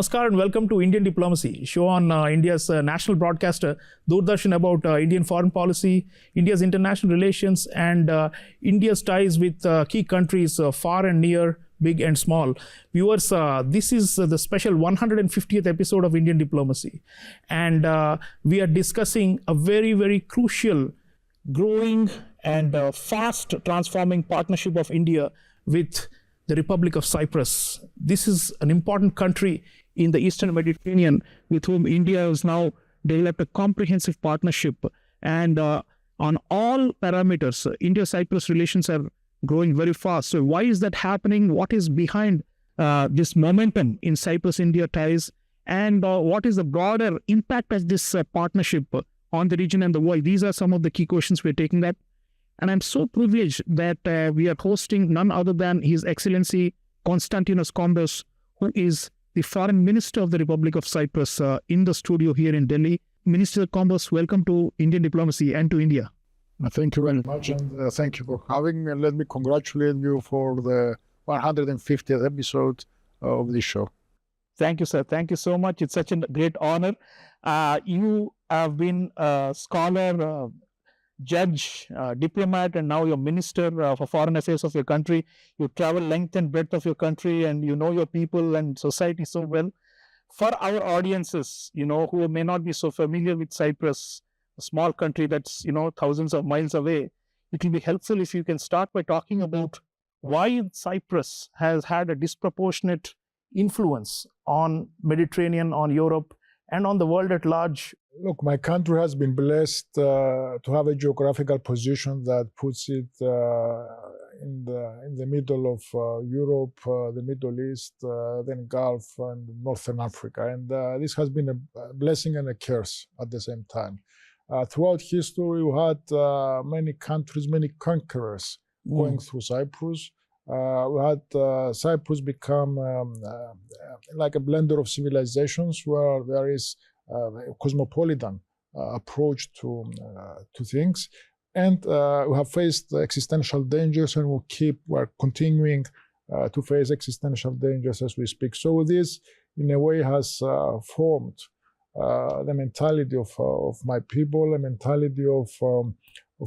Namaskar and welcome to Indian Diplomacy, show on India's national broadcaster, Doordarshan, about Indian foreign policy, India's international relations, and India's ties with key countries far and near, big and small. Viewers, this is the special 150th episode of Indian Diplomacy, and we are discussing a very, very crucial, growing and fast transforming partnership of India with the Republic of Cyprus. This is an important country in the Eastern Mediterranean with whom India has now developed a comprehensive partnership. And on all parameters, India-Cyprus relations are growing very fast. So why is that happening? What is behind this momentum in Cyprus-India ties? And what is the broader impact of this partnership on the region and the world? These are some of the key questions we're taking up. And I'm so privileged that we are hosting none other than His Excellency Constantino Kombos, who is the Foreign Minister of the Republic of Cyprus, in the studio here in Delhi. Minister Kombos, welcome to Indian Diplomacy and to India. Thank you very much, and thank you for having me. And let me congratulate you for the 150th episode of this show. Thank you, sir. Thank you so much. It's such a great honor. You have been a scholar, judge, diplomat, and now you're minister for foreign affairs of your country. You travel length and breadth of your country, and you know your people and society so well. For our audiences, who may not be so familiar with Cyprus, a small country that's, thousands of miles away, it will be helpful if you can start by talking about why Cyprus has had a disproportionate influence on Mediterranean, on Europe, and on the world at large. Look, my country has been blessed to have a geographical position that puts it in the middle of Europe, the Middle East, then Gulf and Northern Africa. And this has been a blessing and a curse at the same time. Throughout history, we had many countries, many conquerors going through Cyprus. We had Cyprus become like a blender of civilizations where there is a cosmopolitan approach to things, and we have faced existential dangers, and we're continuing to face existential dangers as we speak. So this, in a way, has formed the mentality of my people, a mentality of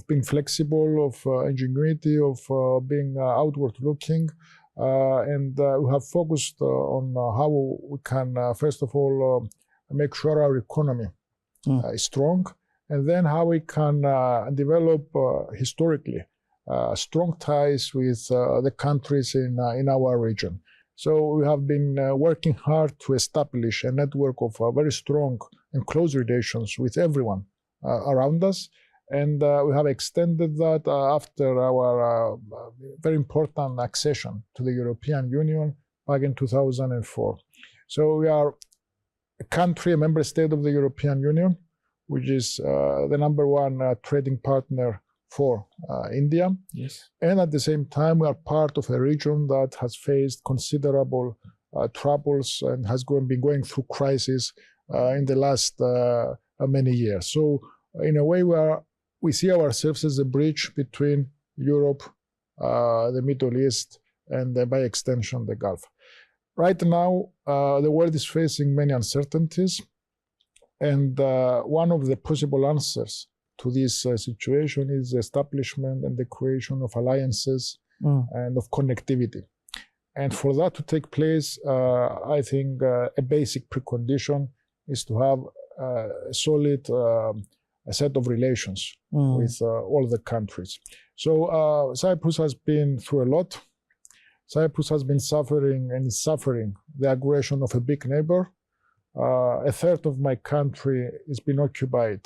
being flexible, of ingenuity, of being outward looking. And we have focused on how we can, first of all, make sure our economy is strong, and then how we can develop historically strong ties with the countries in our region. So we have been working hard to establish a network of very strong and close relations with everyone around us. And we have extended that after our very important accession to the European Union back in 2004. So we are a country, a member state of the European Union, which is the #1 trading partner for India. Yes. And at the same time, we are part of a region that has faced considerable troubles and has been going through crisis in the last many years. So in a way, we see ourselves as a bridge between Europe, the Middle East, and by extension, the Gulf. Right now, the world is facing many uncertainties, and one of the possible answers to this situation is the establishment and the creation of alliances and of connectivity. And for that to take place, I think a basic precondition is to have a solid a set of relations with all the countries. So Cyprus has been through a lot. Cyprus has been suffering and is suffering the aggression of a big neighbor. A third of my country has been occupied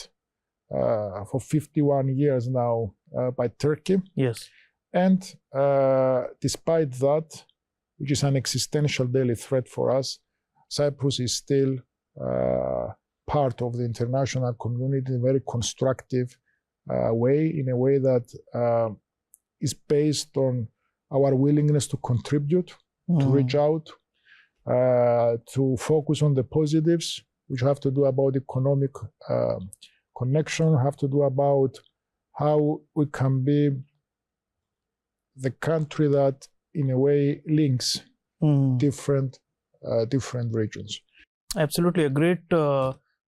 for 51 years now by Turkey. Yes. And despite that, which is an existential daily threat for us, Cyprus is still part of the international community in a very constructive way, in a way that is based on our willingness to contribute, to reach out, to focus on the positives, which have to do about economic connection, have to do about how we can be the country that, in a way, links different regions. Absolutely, a great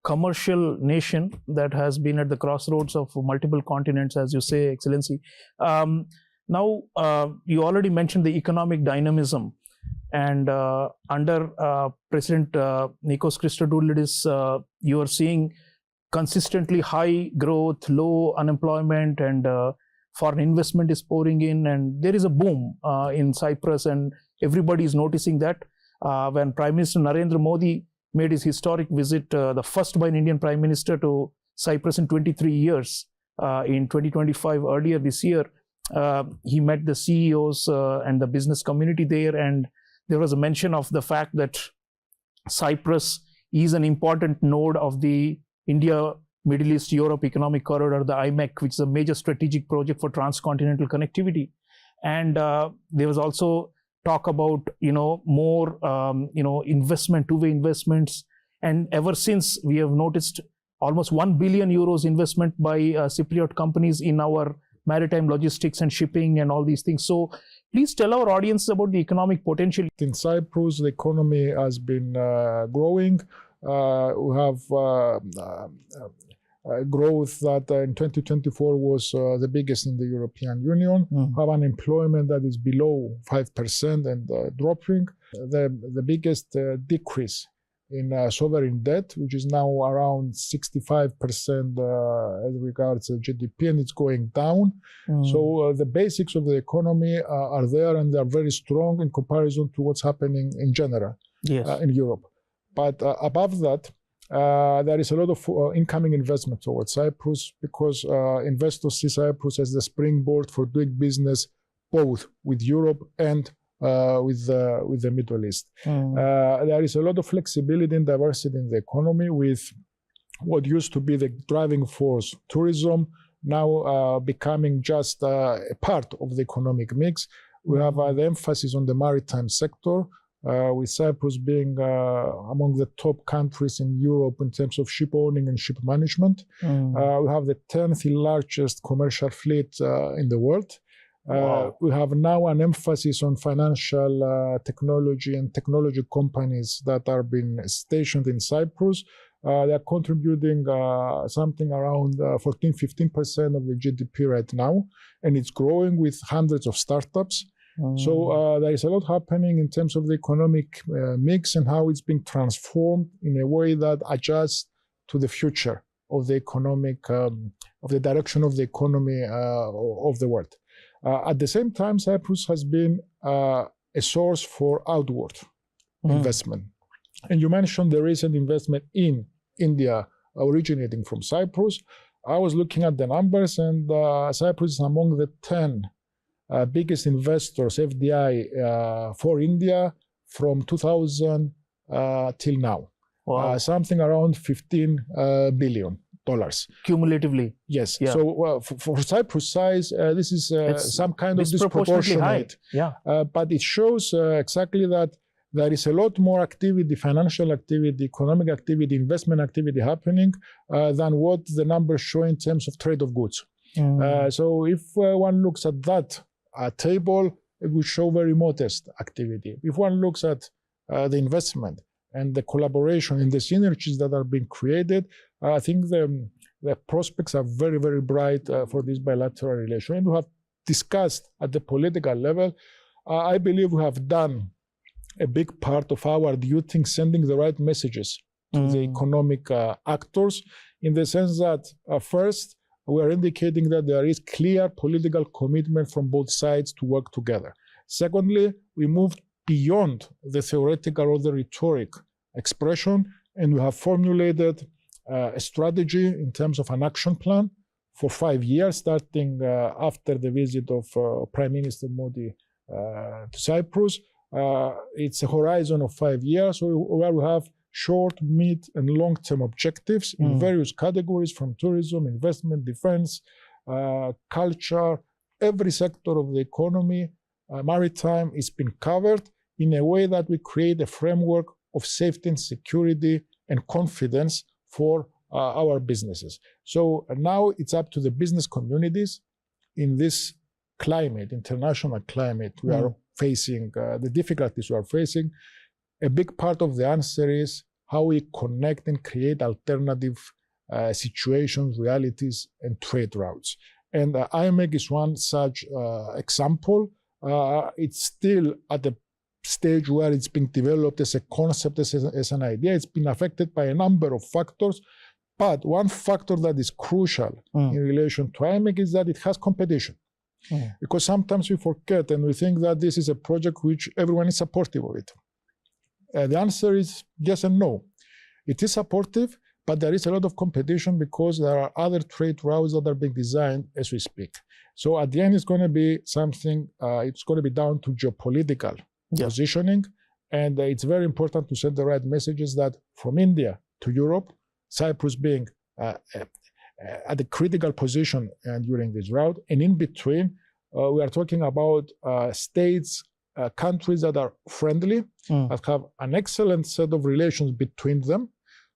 commercial nation that has been at the crossroads of multiple continents, as you say, Excellency. Now, you already mentioned the economic dynamism, and under President Nikos Christodoulidis, you are seeing consistently high growth, low unemployment, and foreign investment is pouring in, and there is a boom in Cyprus, and everybody is noticing that. When Prime Minister Narendra Modi made his historic visit, the first by an Indian Prime Minister to Cyprus in 23 years, in 2025, earlier this year, he met the CEOs and the business community there, and there was a mention of the fact that Cyprus is an important node of the India, Middle East, Europe Economic Corridor, the IMEC, which is a major strategic project for transcontinental connectivity. And there was also talk about, more, investment, two-way investments. And ever since, we have noticed almost 1 billion euros investment by Cypriot companies in our maritime logistics and shipping and all these things. So please tell our audience about the economic potential. In Cyprus, the economy has been growing. We have growth that in 2024 was the biggest in the European Union. Have unemployment that is below 5% and dropping. The biggest decrease in sovereign debt, which is now around 65% as regards GDP, and it's going down. So the basics of the economy are there, and they are very strong in comparison to what's happening in general in Europe. But above that, there is a lot of incoming investment towards Cyprus, because investors see Cyprus as the springboard for doing business both with Europe and with the Middle East. There is a lot of flexibility and diversity in the economy, with what used to be the driving force, tourism, now becoming just a part of the economic mix. We have the emphasis on the maritime sector, with Cyprus being among the top countries in Europe in terms of ship owning and ship management. We have the 10th largest commercial fleet in the world. We have now an emphasis on financial technology and technology companies that are being stationed in Cyprus. They are contributing something around 14-15% of the GDP right now, and it's growing with hundreds of startups. So there is a lot happening in terms of the economic mix and how it's being transformed in a way that adjusts to the future of the economic, of the direction of the economy of the world. At the same time, Cyprus has been a source for outward investment. And you mentioned the recent investment in India originating from Cyprus. I was looking at the numbers, and Cyprus is among the 10 biggest investors, FDI, for India from 2000 till now. Something around $15 billion. Cumulatively. Yes. So for Cyprus size, this is some kind of disproportionate. But it shows exactly that there is a lot more activity, financial activity, economic activity, investment activity happening than what the numbers show in terms of trade of goods. So if one looks at that table, it will show very modest activity. If one looks at the investment and the collaboration and the synergies that are being created, I think the prospects are very, very bright for this bilateral relation. And we have discussed at the political level. I believe we have done a big part of our duty in sending the right messages to the economic actors, in the sense that first, we are indicating that there is clear political commitment from both sides to work together. Secondly, we moved beyond the theoretical or the rhetoric expression, and we have formulated a strategy in terms of an action plan for 5 years, starting after the visit of Prime Minister Modi to Cyprus. It's a horizon of 5 years where we have short, mid, and long-term objectives in various categories, from tourism, investment, defense, culture. Every sector of the economy, maritime, is been covered in a way that we create a framework of safety and security and confidence for our businesses. So now it's up to the business communities in this climate, international climate we are facing, the difficulties we are facing. A big part of the answer is how we connect and create alternative situations, realities, and trade routes. And IMEC is one such example. It's still at the stage where it's being developed as a concept, as an idea. It's been affected by a number of factors. But one factor that is crucial in relation to IMEC is that it has competition. Because sometimes we forget and we think that this is a project which everyone is supportive of it. The answer is yes and no. It is supportive, but there is a lot of competition because there are other trade routes that are being designed as we speak. So at the end, it's going to be something, it's going to be down to geopolitical positioning. And it's very important to send the right messages that from India to Europe, Cyprus being at a critical position during this route, and in between, we are talking about states, countries that are friendly, that have an excellent set of relations between them,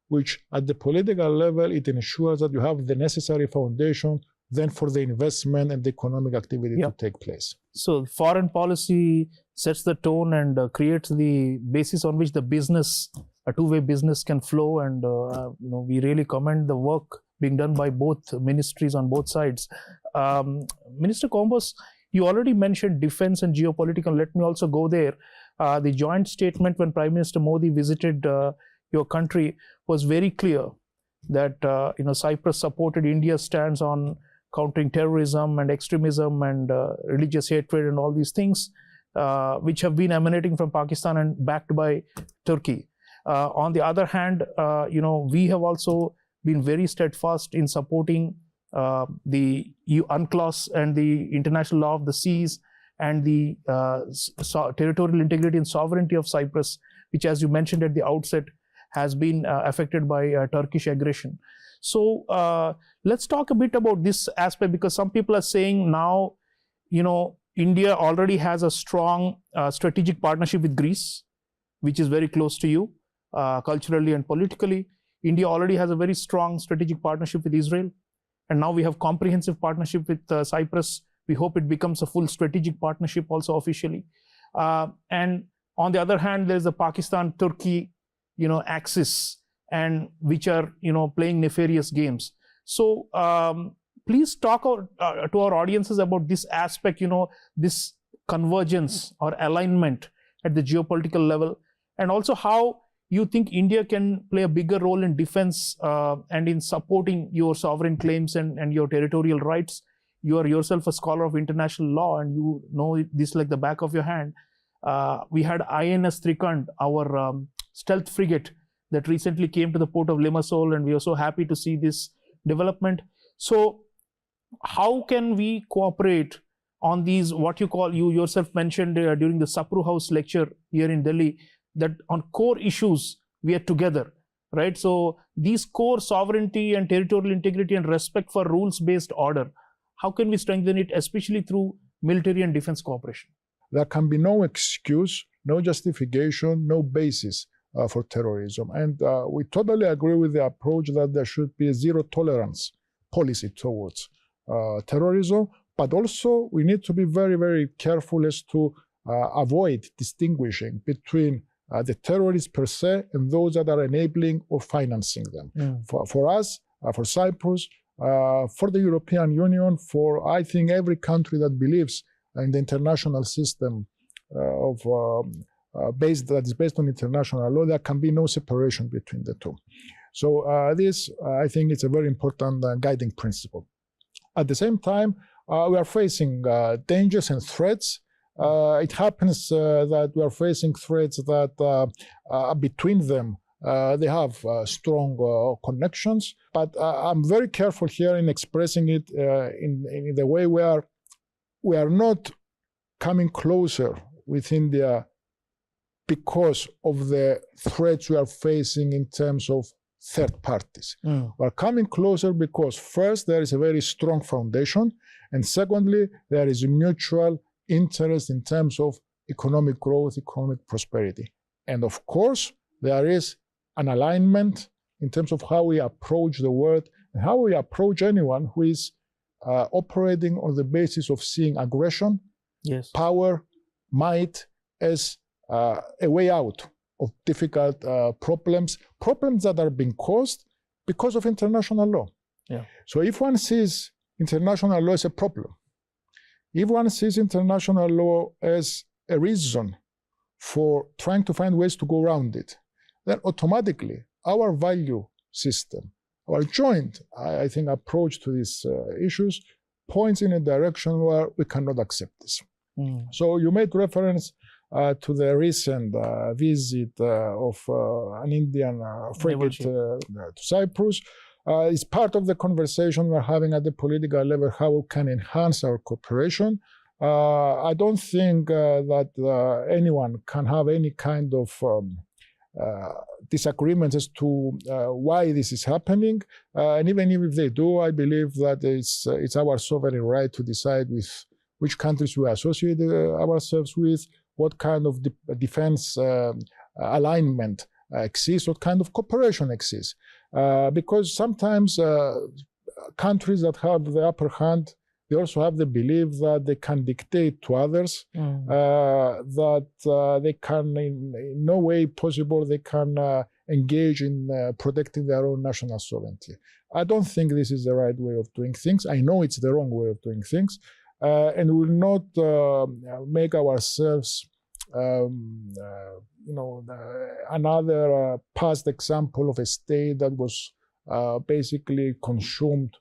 which at the political level, it ensures that you have the necessary foundation then for the investment and the economic activity to take place. So foreign policy sets the tone and creates the basis on which the business, a two-way business can flow. And we really commend the work being done by both ministries on both sides. Minister Kombos, you already mentioned defense and geopolitical. Let me also go there. The joint statement when Prime Minister Modi visited your country was very clear that Cyprus supported India's stance on countering terrorism and extremism and religious hatred and all these things, which have been emanating from Pakistan and backed by Turkey. On the other hand, we have also been very steadfast in supporting the UNCLOS and the international law of the seas and the territorial integrity and sovereignty of Cyprus, which, as you mentioned at the outset, has been affected by Turkish aggression. So let's talk a bit about this aspect, because some people are saying now, India already has a strong strategic partnership with Greece, which is very close to you culturally and politically. India already has a very strong strategic partnership with Israel. And now we have comprehensive partnership with Cyprus. We hope it becomes a full strategic partnership also officially. And on the other hand, there's the Pakistan-Turkey, axis, and which are, playing nefarious games. So please talk to our audiences about this aspect, this convergence or alignment at the geopolitical level, and also how you think India can play a bigger role in defense and in supporting your sovereign claims and your territorial rights. You are yourself a scholar of international law, and you know this like the back of your hand. We had INS Trikant, our stealth frigate that recently came to the port of Limassol, and we are so happy to see this development. So how can we cooperate on these, what you yourself mentioned during the Sapru House lecture here in Delhi, that on core issues we are together, right? So these core sovereignty and territorial integrity and respect for rules-based order, how can we strengthen it, especially through military and defense cooperation? There can be no excuse, no justification, no basis for terrorism. And we totally agree with the approach that there should be a zero tolerance policy towards terrorism, but also we need to be very, very careful as to avoid distinguishing between the terrorists per se and those that are enabling or financing them. For us, for Cyprus, for the European Union, for I think every country that believes in the international system that is based on international law, there can be no separation between the two. So this, I think, is a very important guiding principle. At the same time, we are facing dangers and threats. It happens that we are facing threats that between them they have strong connections. But I'm very careful here in expressing it in the way where we are not coming closer with India because of the threats we are facing in terms of third parties. We are coming closer because first, there is a very strong foundation, and secondly, there is a mutual interest in terms of economic growth, economic prosperity. And of course, there is an alignment in terms of how we approach the world and how we approach anyone who is operating on the basis of seeing aggression, power, might as a way out of difficult problems that are being caused because of international law. Yeah. So if one sees international law as a problem, if one sees international law as a reason for trying to find ways to go around it, then automatically our value system, our joint, I think, approach to these issues points in a direction where we cannot accept this. So you made reference to the recent visit of an Indian frigate to Cyprus. It's part of the conversation we're having at the political level, how we can enhance our cooperation. I don't think that anyone can have any kind of disagreements as to why this is happening. And even if they do, I believe that it's our sovereign right to decide with which countries we associate ourselves with, what kind of defense alignment exists, what kind of cooperation exists. Because sometimes countries that have the upper hand, they also have the belief that they can dictate to others, that they can, in no way possible, they can engage in protecting their own national sovereignty. I don't think this is the right way of doing things. I know it's the wrong way of doing things. And we will not make ourselves, another past example of a state that was basically consumed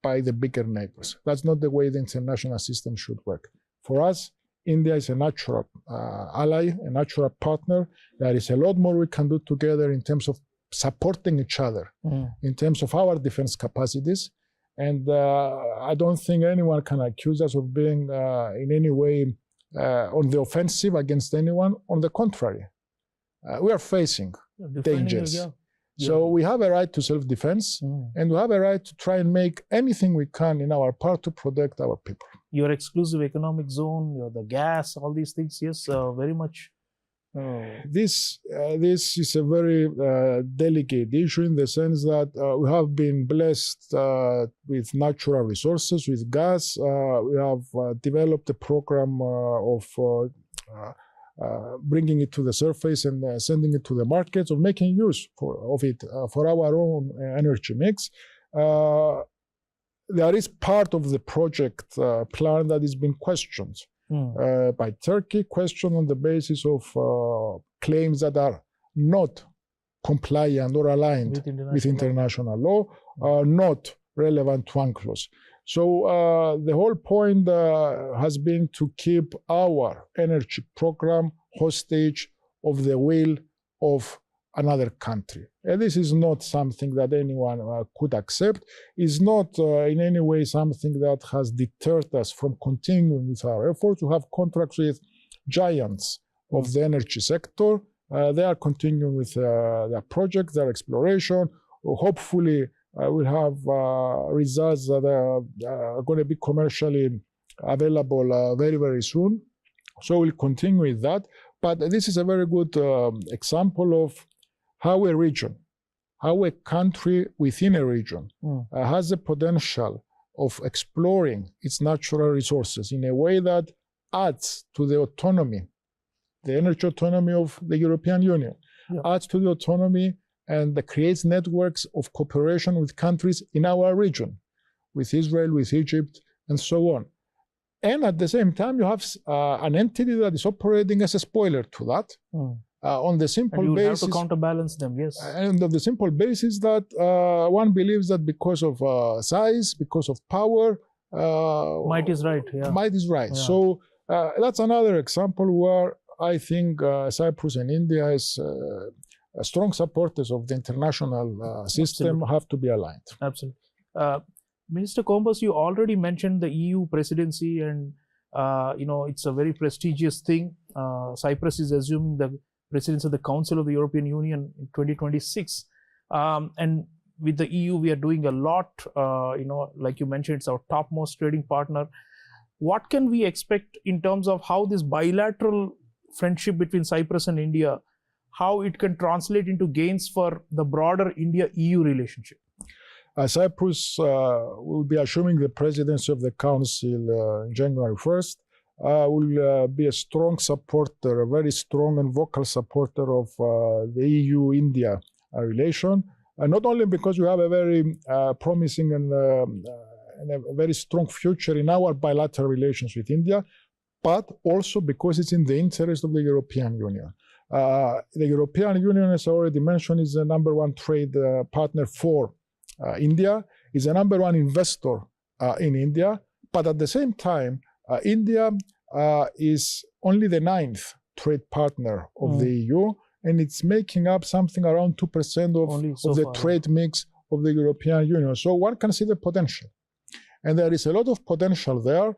by the bigger neighbors. That's not the way the international system should work. For us, India is a natural ally, a natural partner. There is a lot more we can do together in terms of supporting each other, in terms of our defense capacities. And I don't think anyone can accuse us of being in any way on the offensive against anyone. On the contrary, we are facing dangers. So we have a right to self-defense, and we have a right to try and make anything we can in our part to protect our people. Your exclusive economic zone, the gas, all these things, yes, very much. This is a very delicate issue in the sense that we have been blessed with natural resources, with gas. We have developed a program of bringing it to the surface and sending it to the markets, of making use of it for our own energy mix. There is part of the project plan that is being questioned by Turkey, questioned on the basis of claims that are not compliant or aligned with international law, not relevant to UNCLOS. So the whole point has been to keep our energy program hostage of the will of another country. And this is not something that anyone could accept. It's not in any way something that has deterred us from continuing with our efforts to have contracts with giants of the energy sector. They are continuing with their projects, their exploration. Hopefully, we'll have results that are going to be commercially available very, very soon. So we'll continue with that. But this is a very good example of how a region, how a country within a region has the potential of exploring its natural resources in a way that adds to the autonomy, the energy autonomy of the European Union, adds to the autonomy and that creates networks of cooperation with countries in our region, with Israel, with Egypt, and so on. And at the same time, you have an entity that is operating as a spoiler to that, on the simple and you basis. have to counterbalance them, yes. And on the simple basis that one believes that because of size, because of power, might is right. Yeah. Might is right. Yeah. So that's another example where I think Cyprus and India as strong supporters of the international system have to be aligned. Absolutely. Minister Kombos, you already mentioned the EU presidency, and it's a very prestigious thing. Cyprus is assuming the presidency of the Council of the European Union in 2026, and with the EU, we are doing a lot. Like you mentioned, it's our topmost trading partner. What can we expect in terms of how this bilateral friendship between Cyprus and India, how it can translate into gains for the broader India-EU relationship? Cyprus will be assuming the presidency of the Council January 1st. will be a strong supporter, a very strong and vocal supporter of the EU-India relation. Not only because we have a very promising and a very strong future in our bilateral relations with India, but also because it's in the interest of the European Union. The European Union, as I already mentioned, is the #1 trade partner for India, is the #1 investor in India, but at the same time, India is only the 9th trade partner of the EU, and it's making up something around 2% of the trade mix of the European Union. So one can see the potential. And there is a lot of potential there,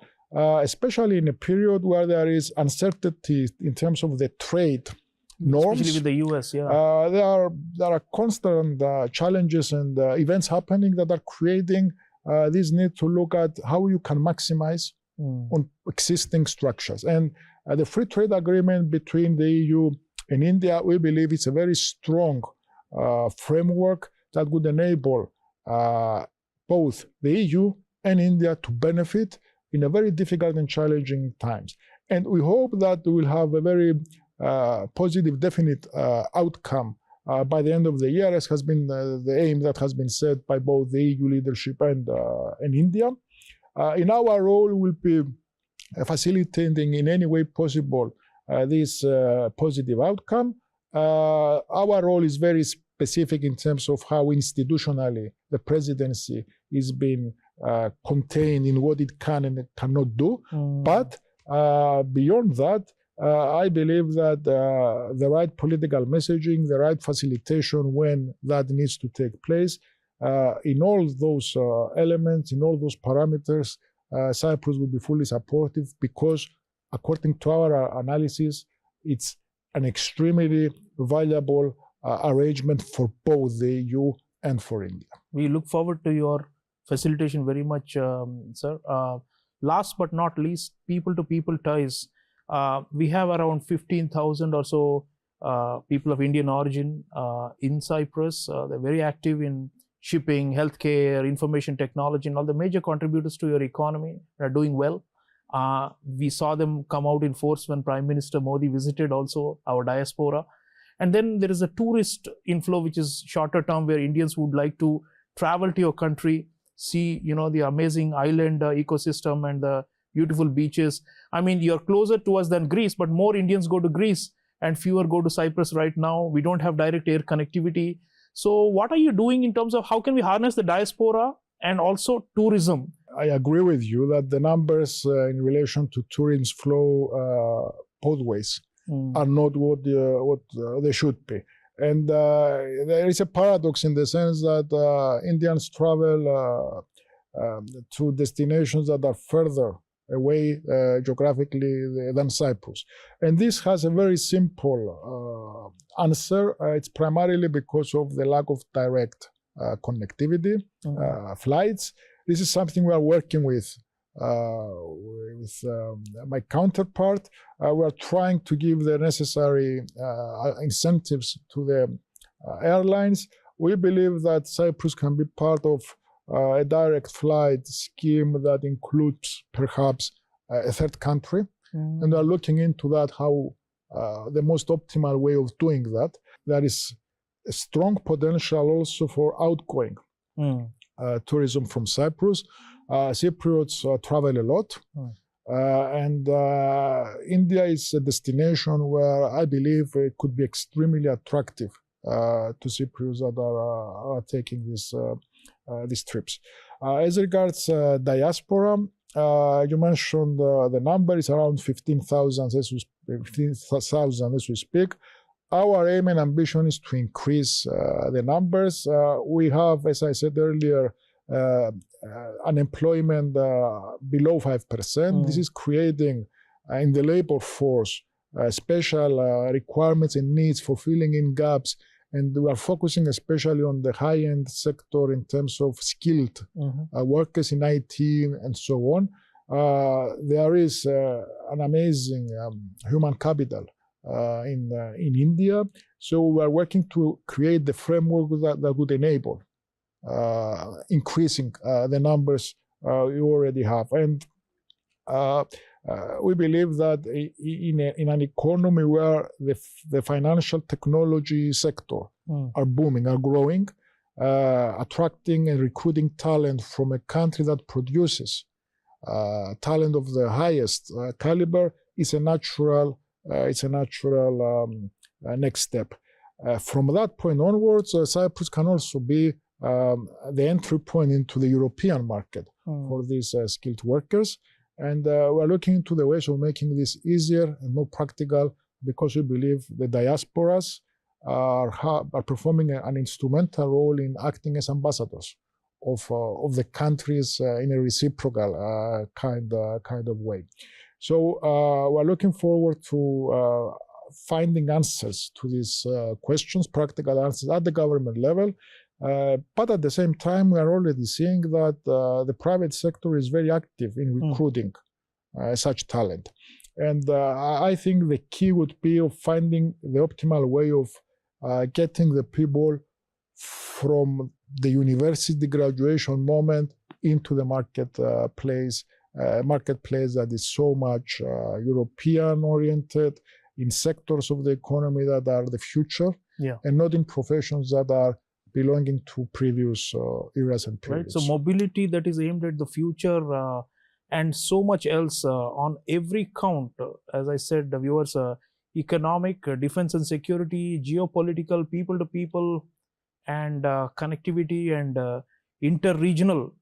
especially in a period where there is uncertainty in terms of the trade norms. Especially with the US, yeah. There are constant challenges and events happening that are creating this need to look at how you can maximize on existing structures. And the free trade agreement between the EU and India, we believe it's a very strong framework that would enable both the EU and India to benefit in a very difficult and challenging times. And we hope that we will have a very positive, definite outcome by the end of the year, as has been the aim that has been set by both the EU leadership and India. In our role, we'll be facilitating in any way possible this positive outcome. Our role is very specific in terms of how institutionally the presidency is being contained in what it can and it cannot do. But beyond that, I believe that the right political messaging, the right facilitation when that needs to take place, in all those elements, in all those parameters, Cyprus will be fully supportive because, according to our analysis, it's an extremely valuable arrangement for both the EU and for India. We look forward to your facilitation very much, sir. Last but not least, people-to-people ties. We have around 15,000 or so people of Indian origin in Cyprus. They're very active in shipping, healthcare, information technology, and all the major contributors to your economy are doing well. We saw them come out in force when Prime Minister Modi visited also our diaspora. And then there is a tourist inflow, which is shorter term, where Indians would like to travel to your country, see, the amazing island ecosystem and the beautiful beaches. I mean, you're closer to us than Greece, but more Indians go to Greece and fewer go to Cyprus right now. We don't have direct air connectivity. So what are you doing in terms of how can we harness the diaspora and also tourism? I agree with you that the numbers in relation to tourism flow both ways are not what they should be. And there is a paradox in the sense that Indians travel to destinations that are further away geographically than Cyprus. And this has a very simple answer. It's primarily because of the lack of direct connectivity, flights. This is something we are working with my counterpart. We are trying to give the necessary incentives to the airlines. We believe that Cyprus can be part of a direct flight scheme that includes perhaps a third country. And we are looking into that, how the most optimal way of doing that. There is a strong potential also for outgoing tourism from Cyprus. Cypriots travel a lot. And India is a destination where I believe it could be extremely attractive to Cypriots that are taking these trips. As regards diaspora, you mentioned the number is around 15,000 as we speak. Our aim and ambition is to increase the numbers. We have, as I said earlier, unemployment below 5%. This is creating in the labor force special requirements and needs for filling in gaps. And we are focusing especially on the high-end sector in terms of skilled workers in IT and so on. There is an amazing human capital in India. So we are working to create the framework that would enable increasing the numbers you already have. And We believe that in an economy where the financial technology sector are booming, are growing, attracting and recruiting talent from a country that produces talent of the highest caliber is a natural next step. From that point onwards, Cyprus can also be the entry point into the European market for these skilled workers. And we're looking into the ways of making this easier and more practical, because we believe the diasporas are performing an instrumental role in acting as ambassadors of the countries in a reciprocal kind of way. So we're looking forward to finding answers to these questions, practical answers at the government level. But at the same time, we are already seeing that the private sector is very active in recruiting such talent. And I think the key would be of finding the optimal way of getting the people from the university graduation moment into the marketplace that is so much European oriented, in sectors of the economy that are the future, and not in professions that are belonging to previous eras and periods. Right. So mobility that is aimed at the future and so much else on every count, as I said, the viewers, economic, defense and security, geopolitical, people to people, and connectivity and inter-regional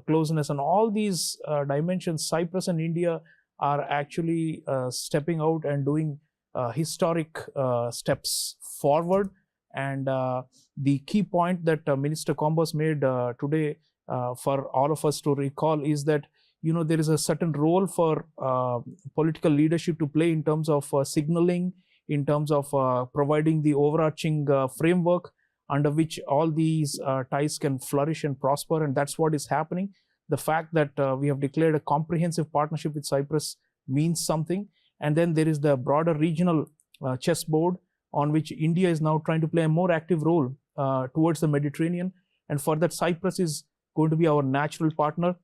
closeness, and all these dimensions, Cyprus and India are actually stepping out and doing historic steps forward. And the key point that Minister Kombos made today for all of us to recall is that, there is a certain role for political leadership to play in terms of signaling, in terms of providing the overarching framework under which all these ties can flourish and prosper. And that's what is happening. The fact that we have declared a comprehensive partnership with Cyprus means something. And then there is the broader regional chessboard on which India is now trying to play a more active role towards the Mediterranean. And for that, Cyprus is going to be our natural partner.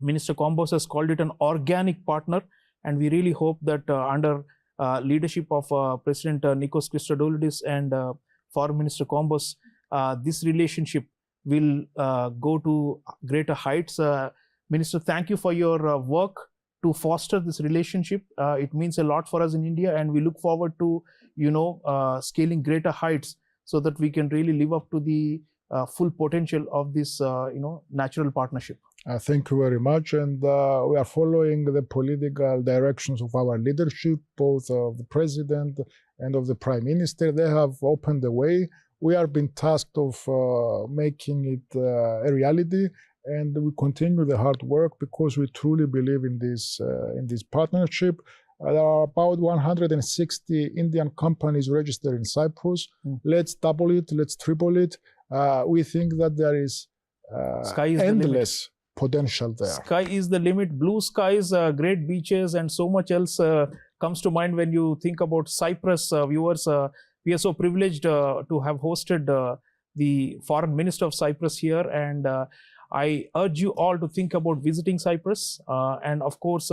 Minister Kombos has called it an organic partner. And we really hope that under leadership of President Nikos Christodoulidis and Foreign Minister Kombos, this relationship will go to greater heights. Minister, thank you for your work to foster this relationship. It means a lot for us in India, and we look forward to, scaling greater heights so that we can really live up to the full potential of this, natural partnership. Thank you very much. And we are following the political directions of our leadership, both of the President and of the Prime Minister. They have opened the way. We are being tasked of making it a reality, and we continue the hard work because we truly believe in this partnership. There are about 160 Indian companies registered in Cyprus. Let's double it, let's triple it. We think that there is endless potential there. Sky is the limit. Blue skies, great beaches, and so much else comes to mind when you think about Cyprus. Viewers, we are so privileged to have hosted the Foreign Minister of Cyprus here, and I urge you all to think about visiting Cyprus, and of course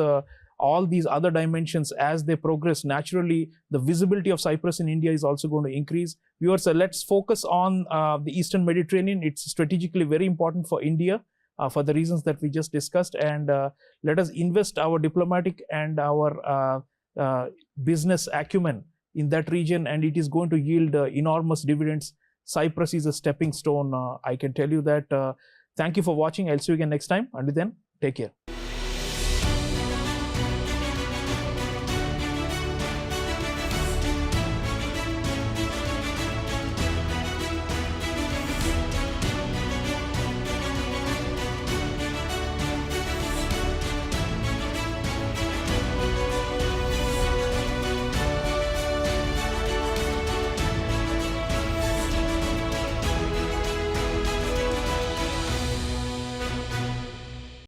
all these other dimensions as they progress. Naturally, the visibility of Cyprus in India is also going to increase. Viewers, let's focus on the Eastern Mediterranean. It's strategically very important for India for the reasons that we just discussed, and let us invest our diplomatic and our business acumen in that region, and it is going to yield enormous dividends. Cyprus is a stepping stone, I can tell you that. Thank you for watching. I'll see you again next time. Until then, take care.